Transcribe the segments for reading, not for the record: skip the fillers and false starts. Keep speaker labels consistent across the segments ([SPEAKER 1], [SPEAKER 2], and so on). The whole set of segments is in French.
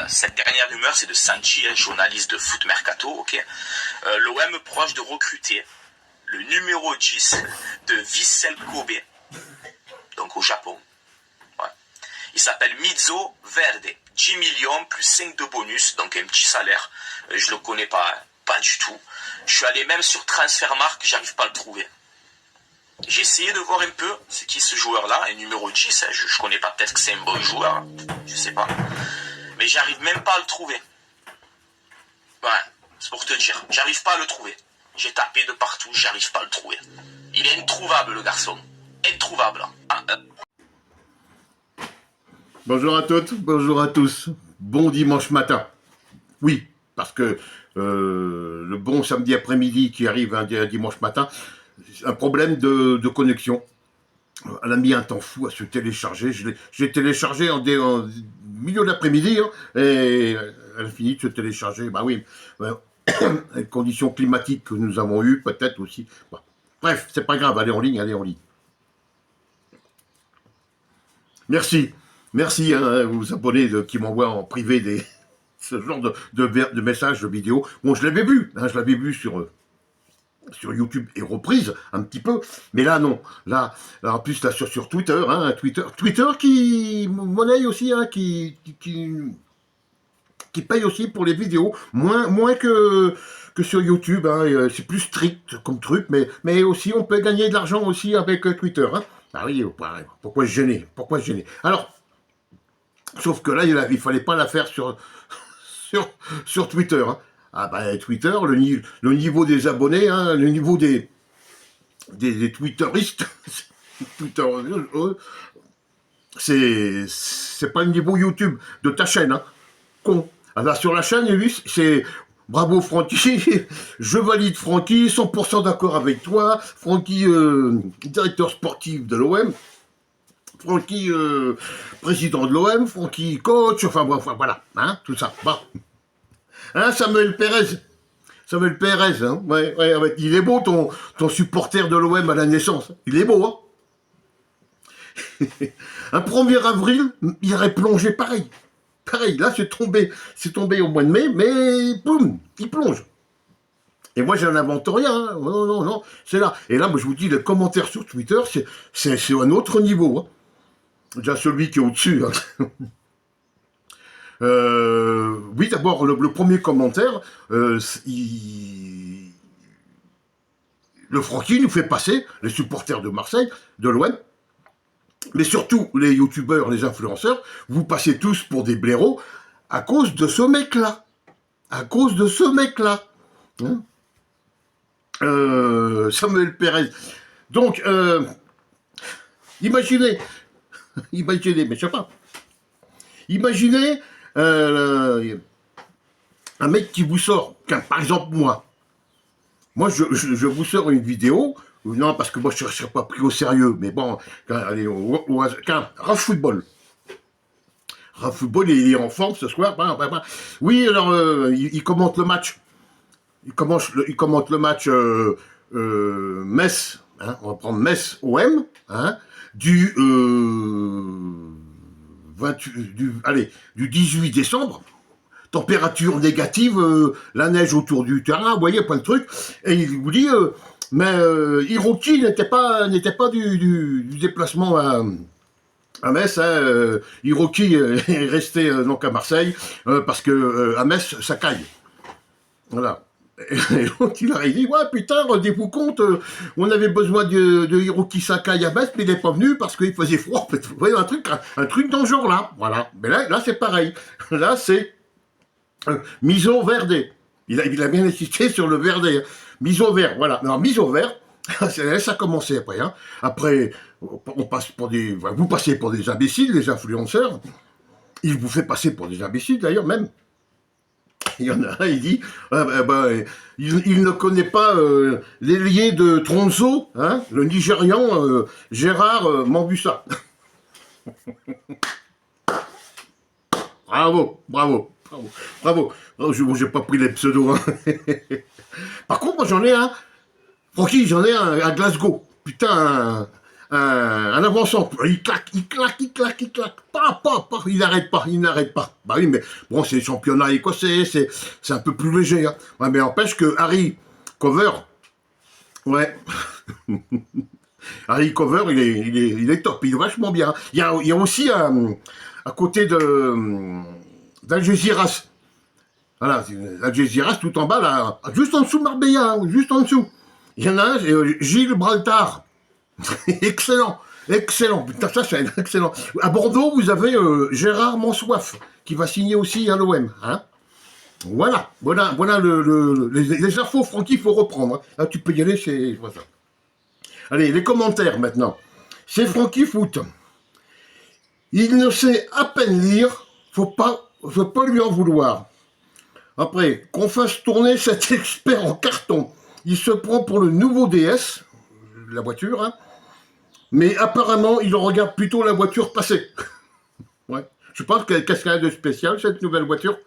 [SPEAKER 1] Cette dernière rumeur, c'est de Sanchi, journaliste de Foot Mercato, ok. L'OM proche de recruter le numéro 10 de Vissel Kobe, donc au Japon. Ouais. Il s'appelle Mizo Verde, 10 millions plus 5 de bonus, donc un petit salaire. Je le connais pas du tout. Je suis allé même sur Transfermarkt, j'arrive pas à le trouver. J'ai essayé de voir un peu c'est qui ce joueur-là, un numéro 10, je connais pas, peut-être que c'est un bon joueur, je sais pas. Mais j'arrive même pas à le trouver. Ouais, c'est pour te dire, j'arrive pas à le trouver. J'ai tapé de partout, j'arrive pas à le trouver. Il est introuvable, le garçon. Introuvable.
[SPEAKER 2] Bonjour à toutes, bonjour à tous. Bon dimanche matin. Oui, parce que le bon samedi après-midi qui arrive un dimanche matin, un problème de connexion. Elle a mis un temps fou à se télécharger. J'ai téléchargé en milieu d'après-midi et elle a fini de se télécharger. Bah oui, les conditions climatiques que nous avons eues, peut-être aussi. Bah, bref, c'est pas grave, allez en ligne, allez en ligne. Merci. Merci à vous abonnés qui m'envoient en privé ce genre de messages, de vidéos. Bon, je l'avais vu sur YouTube et reprise un petit peu, mais là non. Là en plus là sur Twitter, Twitter qui monnaie aussi, qui paye aussi pour les vidéos, moins que sur YouTube. C'est plus strict comme truc, mais aussi on peut gagner de l'argent aussi avec Twitter. Ah oui, pourquoi se gêner? Alors, sauf que là, il fallait pas la faire sur Twitter. Ah bah Twitter, le niveau des abonnés, le niveau des twitteristes, Twitter, c'est pas le niveau YouTube de ta chaîne, con. Alors sur la chaîne, lui, c'est bravo Francky, je valide Francky, 100% d'accord avec toi, Francky, directeur sportif de l'OM, Francky, président de l'OM, Francky, coach, enfin voilà, tout ça. Bon. Samuel Pérez, ouais, il est beau ton supporter de l'OM à la naissance. Il est beau, Un 1er avril, il aurait plongé pareil. Pareil, là c'est tombé au mois de mai, mais boum, il plonge. Et moi j'en invente rien, non, c'est là. Et là, moi je vous dis, les commentaires sur Twitter, c'est un autre niveau. Déjà celui qui est au-dessus. Oui, d'abord, le premier commentaire, le Francky nous fait passer, les supporters de Marseille, de l'OM, mais surtout les youtubeurs, les influenceurs, vous passez tous pour des blaireaux à cause de ce mec-là. Samuel Pérez. Donc, imaginez, mais je sais pas. Imaginez un mec qui vous sort, par exemple moi, je vous sors une vidéo, non parce que moi je ne serais pas pris au sérieux, mais bon, allez, Raf Football, il est en forme ce soir, oui alors il commente le match, il commente le match Metz, on va prendre Metz OM, du 18 décembre, température négative, la neige autour du terrain, vous voyez, plein de trucs, et il vous dit, Hiroki n'était pas du déplacement à Metz, Hiroki est resté donc à Marseille, parce que à Metz, ça caille. Voilà. Et donc il a dit, ouais putain, rendez-vous compte, on avait besoin de Hiroki Sakai à Metz, mais il n'est pas venu parce qu'il faisait froid. Vous voyez, un truc dans ce genre-là. Voilà. Mais là c'est pareil. Là c'est Mizo Verde. Il a bien insisté sur le Verde. Mizo Vert, voilà. Non, Mizo Vert, ça a commencé après. Après, on passe vous passez pour des imbéciles, les influenceurs. Il vous fait passer pour des imbéciles d'ailleurs même. Il y en a un, il dit, il ne connaît pas l'ailier de Tronzo, le Nigérian Gérard Mambusa. Bravo. J'ai pas pris les pseudos. Par contre, moi j'en ai un. Francky, j'en ai un à Glasgow. Putain, un avançant, il claque, il n'arrête pas. Bah oui, mais bon, c'est le championnat écossais, c'est un peu plus léger. Hein. Ouais, mais n'empêche que Harry Cover, ouais, Harry Cover, il est top, il est vachement bien. Il y a aussi à côté d'Algeciras. Voilà, Algeciras tout en bas, là, juste en dessous de Marbella, hein, juste en dessous. Il y en a un, Gilles Braltard. Excellent, excellent. Putain, ça c'est excellent. À Bordeaux, vous avez Gérard Monsoif qui va signer aussi à l'OM. Hein, voilà les infos, Francky, il faut reprendre. Hein. Là, tu peux y aller, c'est ça. Allez, les commentaires maintenant. C'est Francky Foot. Il ne sait à peine lire, faut pas lui en vouloir. Après, qu'on fasse tourner cet expert en carton. Il se prend pour le nouveau DS, la voiture, hein. Mais apparemment, il regarde plutôt la voiture passer. Ouais. Je pense qu'est-ce qu'elle a de spécial, cette nouvelle voiture.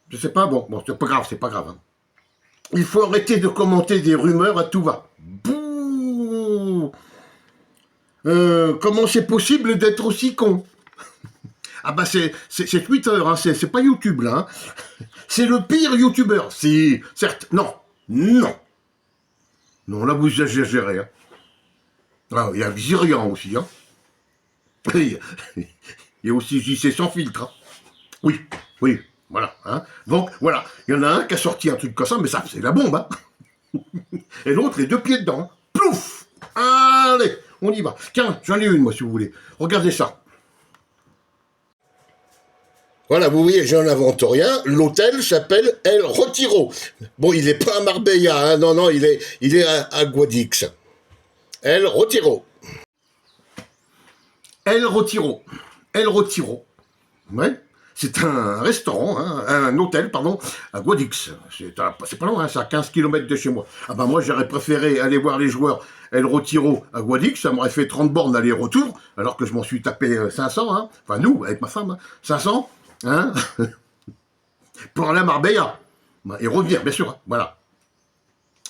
[SPEAKER 2] Je sais pas, bon, c'est pas grave. Hein. Il faut arrêter de commenter des rumeurs à tout va. Bouh. Comment c'est possible d'être aussi con? Ah bah c'est Twitter, hein, c'est pas YouTube, là. Hein. C'est le pire YouTuber. Si, certes, non, là vous exagérez, hein. Ah, il y a Xirian aussi, hein. Il y a aussi JC sans filtre, hein. Oui, voilà, hein. Donc, voilà, il y en a un qui a sorti un truc comme ça, mais ça, c'est la bombe, hein. Et l'autre, les deux pieds dedans, hein. Plouf. Allez, on y va. Tiens, j'en ai une, moi, si vous voulez. Regardez ça. Voilà, vous voyez, j'en invente rien. L'hôtel s'appelle El Retiro. Bon, il n'est pas à Marbella, hein. Non, il est à Guadix. El Retiro. El Retiro. Ouais. C'est un restaurant, hein, un hôtel, pardon, à Guadix. C'est pas loin, hein, c'est à 15 km de chez moi. Ah ben moi, j'aurais préféré aller voir les joueurs El Retiro à Guadix. Ça m'aurait fait 30 bornes aller-retour, alors que je m'en suis tapé 500, hein. Enfin, nous, avec ma femme, hein, 500, hein, pour aller à Marbella. Et revenir, bien sûr, hein, voilà.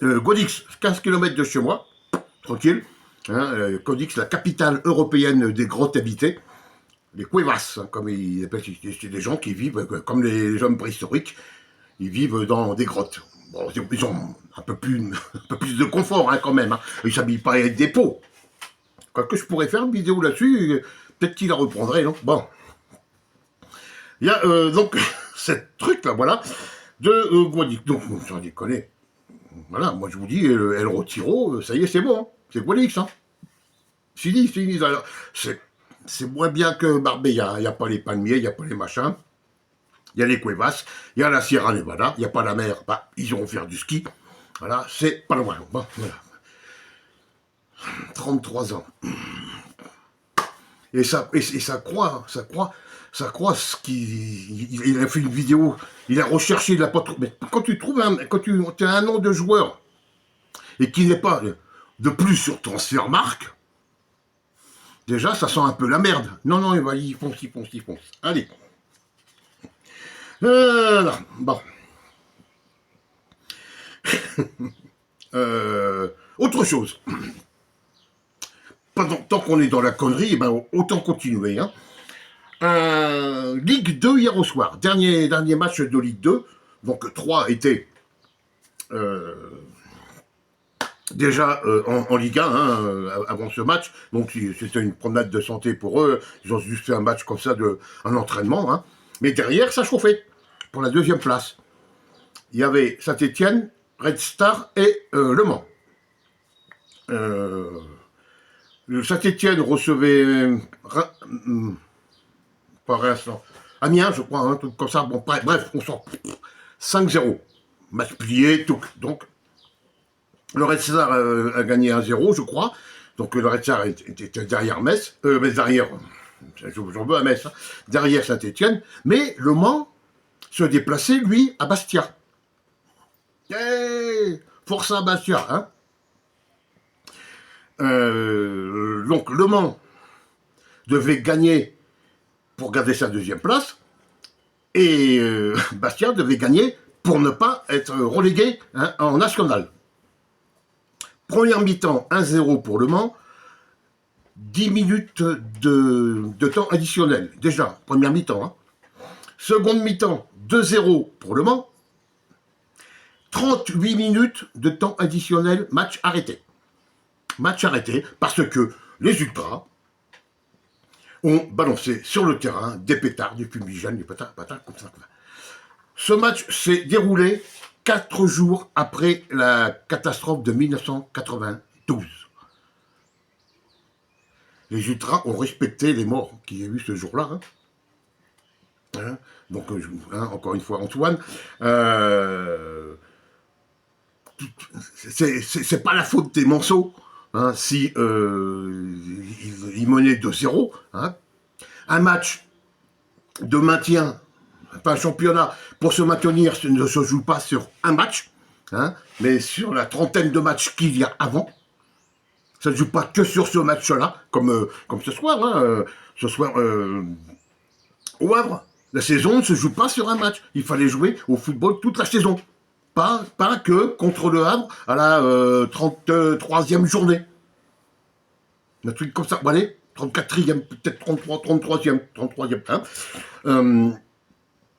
[SPEAKER 2] Guadix, 15 km de chez moi, tranquille. Hein, Guadix, la capitale européenne des grottes habitées. Les cuevas, hein, comme ils appellent, c'est des gens qui vivent, comme les hommes préhistoriques, ils vivent dans des grottes. Bon, ils ont un peu plus de confort, hein, quand même. Hein. Ils s'habillent pas avec des pots. Quoique je pourrais faire une vidéo là-dessus, peut-être qu'il la reprendrait, non? Bon. Il y a donc cette truc-là, voilà, de Guadix. Donc, j'en déconne. Voilà, moi je vous dis, El Retiro, ça y est, c'est bon. Hein. C'est Guadix, hein. Fini. Alors, c'est moins bien que Marbella. Il n'y a pas les palmiers, il n'y a pas les machins. Il y a les cuevas, il y a la Sierra Nevada, il n'y a pas la mer. Bah, ils iront faire du ski. Voilà, c'est pas loin. Bon, voilà. 33 ans. Et ça croit ce qu'il... Il a fait une vidéo, il a recherché, il n'a pas trouvé. Mais quand tu as un nom de joueur et qui n'est pas de plus sur Transfermarkt, déjà, ça sent un peu la merde. Non, il fonce. Allez. Bon. Autre chose. Tant qu'on est dans la connerie, ben, autant continuer. Hein. Ligue 2 hier au soir. Dernier match de Ligue 2. Donc 3 étaient déjà en Ligue 1 hein, avant ce match. Donc c'était une promenade de santé pour eux. Ils ont juste fait un match comme ça, un entraînement. Hein. Mais derrière, ça chauffait. Pour la deuxième place. Il y avait Saint-Étienne, Red Star et Le Mans. Saint-Étienne recevait par instant Amiens, je crois, un truc comme ça. Bon, bref, on sort 5-0. Match plié, tout. Donc, le Red Star a gagné 1-0, je crois. Donc, le Red Star était derrière Metz. Derrière, j'en veux à Metz. Hein, derrière Saint-Étienne. Mais Le Mans se déplaçait, lui, à Bastia. Hey, Força Bastia, hein. Donc, Le Mans devait gagner pour garder sa deuxième place, et Bastia devait gagner pour ne pas être relégué hein, en national. Première mi-temps, 1-0 pour Le Mans. 10 minutes de temps additionnel. Déjà, première mi-temps. Hein. Seconde mi-temps, 2-0 pour Le Mans. 38 minutes de temps additionnel, match arrêté. Match arrêté parce que les ultras ont balancé sur le terrain des pétards, des fumigènes, des patates comme ça. Ce match s'est déroulé 4 jours après la catastrophe de 1992. Les ultras ont respecté les morts qu'il y a eu ce jour-là. Hein. Hein, donc, encore une fois, Antoine, c'est pas la faute des Manceaux hein, si ils menaient 2-0. Hein. Un match de maintien, enfin un championnat, pour se maintenir ne se joue pas sur un match, hein, mais sur la trentaine de matchs qu'il y a avant. Ça ne joue pas que sur ce match-là, comme ce soir. Hein, ce soir, au Havre, la saison ne se joue pas sur un match. Il fallait jouer au football toute la saison. Pas que contre le Havre à la 33e journée. Un truc comme ça. Bon, allez, 34e, peut-être 33e. Hein.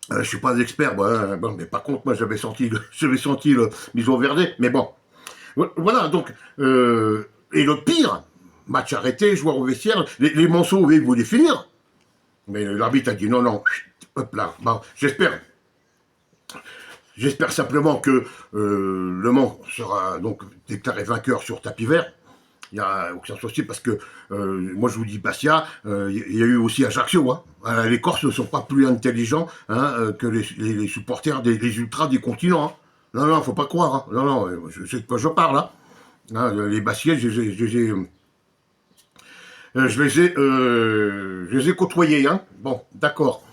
[SPEAKER 2] Je suis pas un expert, bon, mais par contre, moi, j'avais senti le Miso Verde, mais bon. Voilà, donc, et le pire, match arrêté, joueur au vestiaire, les Manceaux, ils voulaient finir. Mais l'arbitre a dit non, hop là, bon, J'espère simplement que Le Mans sera donc déclaré vainqueur sur tapis vert. Il n'y a aucun souci parce que, moi je vous dis Bastia, il y a eu aussi Ajaccio. Hein. Les Corses ne sont pas plus intelligents hein, que les supporters des ultras du continent. Hein. Non, faut pas croire. Hein. Non, je sais de quoi je parle. Hein. Hein, les Bastiais, je les ai côtoyés. Hein. Bon, d'accord.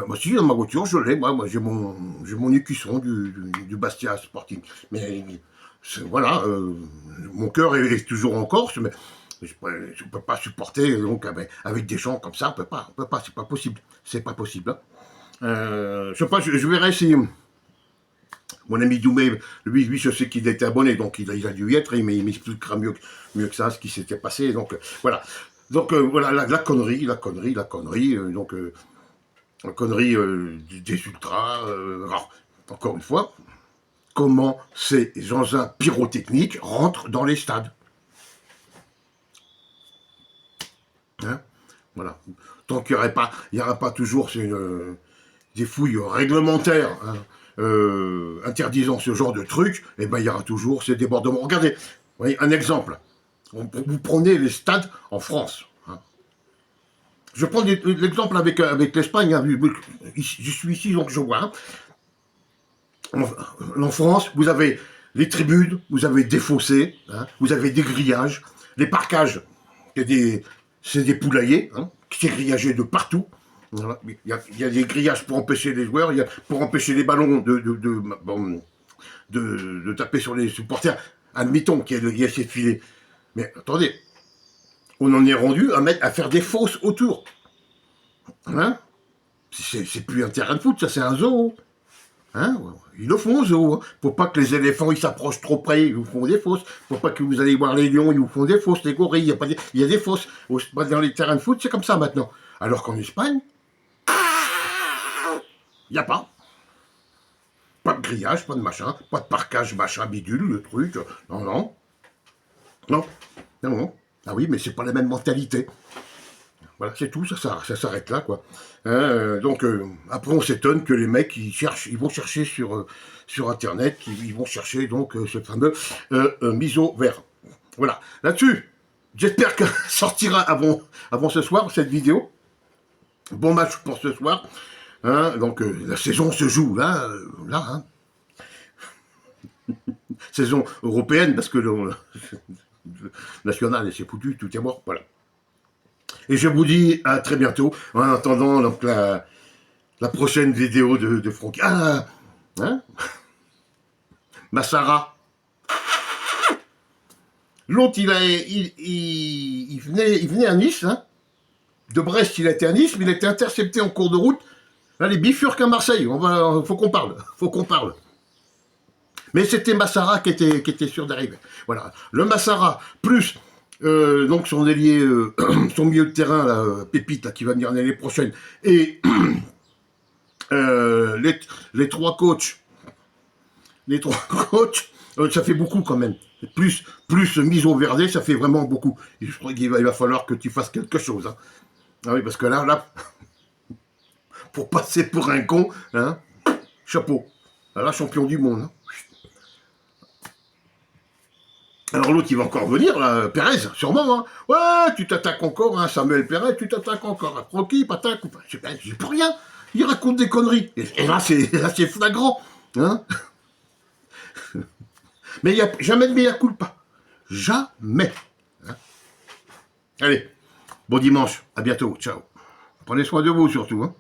[SPEAKER 2] Moi si, dans ma voiture, je l'ai. Moi j'ai mon écusson du Bastia Sporting. Mais voilà, mon cœur est toujours en Corse, mais je ne peux pas supporter donc avec des gens comme ça. On peut pas, c'est pas possible. C'est pas possible. Hein. Je sais pas, je verrai si mon ami Doumé, lui, je sais qu'il était abonné, donc il a dû y être, il m'expliquera mieux que ça ce qui s'était passé. Donc voilà. Donc voilà la connerie, donc la connerie des ultras. Alors, encore une fois, comment ces engins pyrotechniques rentrent dans les stades. Hein, voilà. Tant qu'il n'y aura pas toujours des fouilles réglementaires hein, interdisant ce genre de trucs, et ben il y aura toujours ces débordements. Regardez, vous voyez, un exemple. Vous prenez les stades en France. Hein. Je prends l'exemple avec l'Espagne. Hein. Je suis ici, donc je vois. Hein. En France, vous avez les tribunes, vous avez des fossés, hein, vous avez des grillages, les parcages, c'est des poulaillers, hein, qui sont grillagés de partout. Voilà. Il y a des grillages pour empêcher les joueurs, pour empêcher les ballons de taper sur les supporters. Admettons qu'il y a ces filets. Mais attendez, on en est rendu à faire des fosses autour. Hein, c'est plus un terrain de foot, ça c'est un zoo. Hein, ils le font, zoo. Hein. Faut pas que les éléphants ils s'approchent trop près, ils vous font des fosses. Faut pas que vous allez voir les lions, ils vous font des fosses. Les gorilles, il y a des fosses. Dans les terrains de foot, c'est comme ça maintenant. Alors qu'en Espagne, il n'y a pas. Pas de grillage, pas de machin, pas de parquage, machin, bidule, le truc. Non. Ah oui, mais c'est pas la même mentalité. Voilà, c'est tout, ça s'arrête là, quoi. Donc, après, on s'étonne que les mecs, ils vont chercher sur Internet, ils vont chercher, donc, ce fameux miso vert. Voilà, là-dessus, j'espère qu'elle sortira avant ce soir, cette vidéo. Bon match pour ce soir. Hein, donc, la saison se joue là, hein. Saison européenne, parce que le national, c'est foutu, tout est mort, voilà. Et je vous dis à très bientôt, en attendant donc, la prochaine vidéo de Franck. Ah, hein, Massara. L'autre, il venait à Nice, hein. De Brest, il était à Nice, mais il a été intercepté en cours de route. Là, les bifurques à Marseille, faut qu'on parle. Mais c'était Massara qui était sûr d'arriver. Voilà, le Massara, plus Donc son ailier, son milieu de terrain, là, Pépite, là, qui va venir l'année prochaine, et les trois coachs, ça fait beaucoup quand même. Plus mise au verdet, ça fait vraiment beaucoup. Je crois qu'il va falloir que tu fasses quelque chose. Hein. Ah oui, parce que là, pour passer pour un con, hein, chapeau. Là, champion du monde. Hein. Alors l'autre, il va encore venir, là, Pérez, sûrement. Hein. Ouais, tu t'attaques encore à Samuel Pérez, tu t'attaques encore à Francky, Patac, ou j'ai plus rien. Il raconte des conneries. Et là, c'est flagrant. Hein. Mais il n'y a jamais de mea culpa. Jamais. Hein. Allez, bon dimanche, à bientôt, ciao. Prenez soin de vous surtout. Hein.